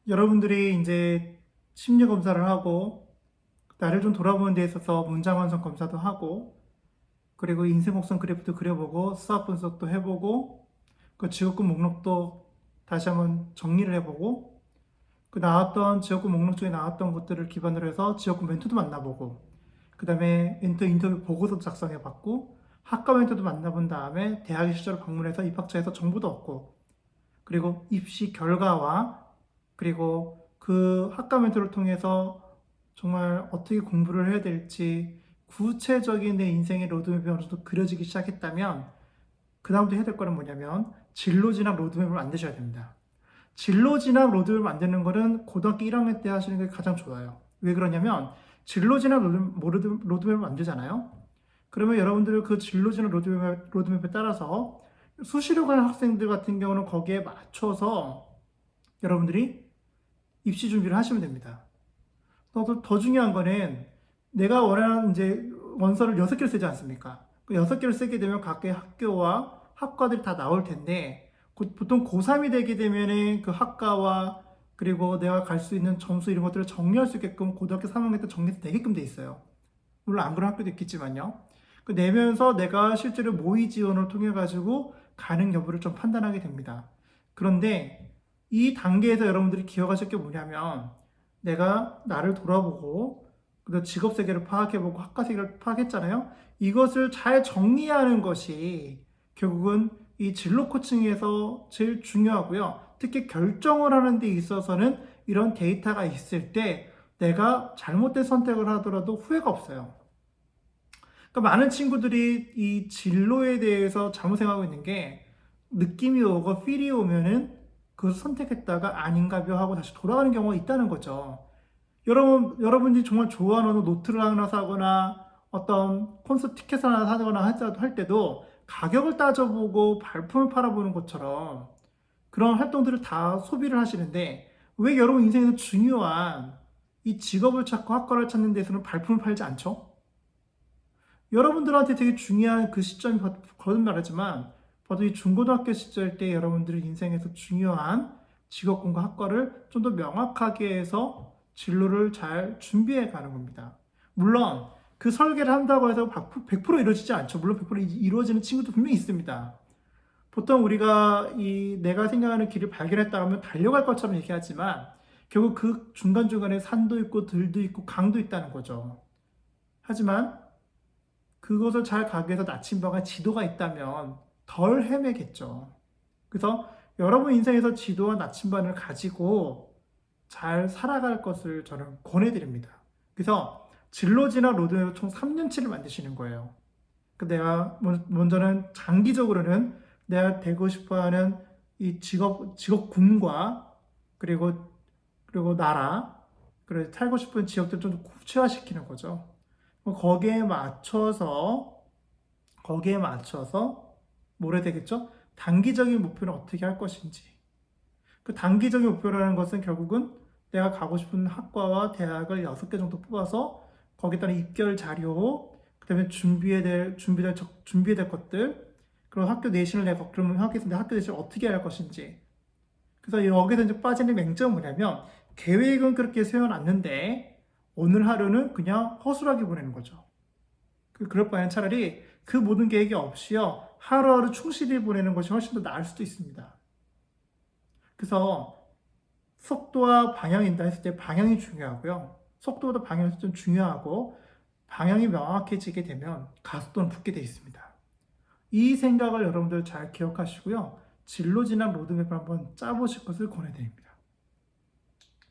여러분들이 이제 심리 검사를 하고 나를 좀 돌아보는 데 있어서 문장 완성 검사도 하고 그리고 인생 곡선 그래프도 그려보고 수학 분석도 해보고 그 직업군 목록도 다시 한번 정리를 해보고 그 나왔던 지역군 목록 중에 나왔던 것들을 기반으로 해서 지역군 멘토도 만나보고 그 다음에 인터뷰 보고서도 작성해봤고 학과 멘토도 만나본 다음에 대학의 시절을 방문해서 입학처에서 정보도 얻고 그리고 입시 결과와 그리고 그 학과 멘토를 통해서 정말 어떻게 공부를 해야 될지 구체적인 내 인생의 로드맵이 어느 정도 그려지기 시작했다면 그 다음부터 해야 될 거는 뭐냐면 진로 진학 로드맵을 만드셔야 됩니다. 진로 진학 로드맵을 만드는 거는 고등학교 1학년 때 하시는 게 가장 좋아요. 왜 그러냐면 진로 진학 로드맵을 만들잖아요. 그러면 여러분들 그 진로 진학 로드맵에 따라서 수시로 가는 학생들 같은 경우는 거기에 맞춰서 여러분들이 입시 준비를 하시면 됩니다. 더 중요한 거는 내가 원하는 이제 원서를 6개를 쓰지 않습니까? 그 6개를 쓰게 되면 각각의 학교와 학과들이 다 나올 텐데 보통 고3이 되게 되면은 그 학과와 그리고 내가 갈 수 있는 점수 이런 것들을 정리할 수 있게끔 고등학교 3학년 때 정리해서 내게끔 돼 있어요. 물론 안 그런 학교도 있겠지만요. 그 내면서 내가 실제로 모의 지원을 통해 가지고 가능 여부를 좀 판단하게 됩니다. 그런데 이 단계에서 여러분들이 기억하실 게 뭐냐면 내가 나를 돌아보고 그리고 직업 세계를 파악해보고 학과 세계를 파악했잖아요. 이것을 잘 정리하는 것이 결국은 이 진로 코칭에서 제일 중요하고요. 특히 결정을 하는 데 있어서는 이런 데이터가 있을 때 내가 잘못된 선택을 하더라도 후회가 없어요. 그러니까 많은 친구들이 이 진로에 대해서 잘못 생각하고 있는 게 느낌이 오고 필이 오면은 그것을 선택했다가 아닌가벼 하고 다시 돌아가는 경우가 있다는 거죠. 여러분들이 정말 좋아하는 노트를 하나 사거나 어떤 콘서트 티켓을 하나 사거나 할 때도 가격을 따져보고 발품을 팔아보는 것처럼 그런 활동들을 다 소비를 하시는데 왜 여러분 인생에서 중요한 이 직업을 찾고 학과를 찾는 데서는 발품을 팔지 않죠? 여러분들한테 되게 중요한 그 시점이 거듭말하지만 봐도 이 중고등학교 시절 때 여러분들의 인생에서 중요한 직업군과 학과를 좀 더 명확하게 해서 진로를 잘 준비해 가는 겁니다. 물론 그 설계를 한다고 해서 100% 이루어지지 않죠. 물론 100% 이루어지는 친구도 분명히 있습니다. 보통 우리가 내가 생각하는 길을 발견했다 하면 달려갈 것처럼 얘기하지만 결국 그 중간중간에 산도 있고 들도 있고 강도 있다는 거죠. 하지만 그것을 잘 가기 위해서 나침반과 지도가 있다면 덜 헤매겠죠. 그래서 여러분 인생에서 지도와 나침반을 가지고 잘 살아갈 것을 저는 권해드립니다. 그래서 진로진학 로드맵 총 3년치를 만드시는 거예요. 내가 먼저는 장기적으로는 내가 되고 싶어하는 이 직업군과 그리고 나라 그리고 살고 싶은 지역들을 좀 구체화시키는 거죠. 거기에 맞춰서 뭘 해야 되겠죠? 단기적인 목표는 어떻게 할 것인지. 그 단기적인 목표라는 것은 결국은 내가 가고 싶은 학과와 대학을 6개 정도 뽑아서 거기에 따른 입결 자료, 그 다음에 준비해야 될 것들, 그리고 학교 내신을 내가 그러면 학교에서 내 학교 내신을 어떻게 할 것인지. 그래서 여기서 이제 빠지는 맹점은 뭐냐면 계획은 그렇게 세워놨는데 오늘 하루는 그냥 허술하게 보내는 거죠. 그럴 바에는 차라리 그 모든 계획이 없이요 하루하루 충실히 보내는 것이 훨씬 더 나을 수도 있습니다. 그래서 속도와 방향인다 했을 때 방향이 중요하고요. 속도보다 방향이 좀 중요하고 방향이 명확해지게 되면 가속도는 붙게 되어 있습니다. 이 생각을 여러분들 잘 기억하시고요. 진로 진학 로드맵을 한번 짜보실 것을 권해드립니다.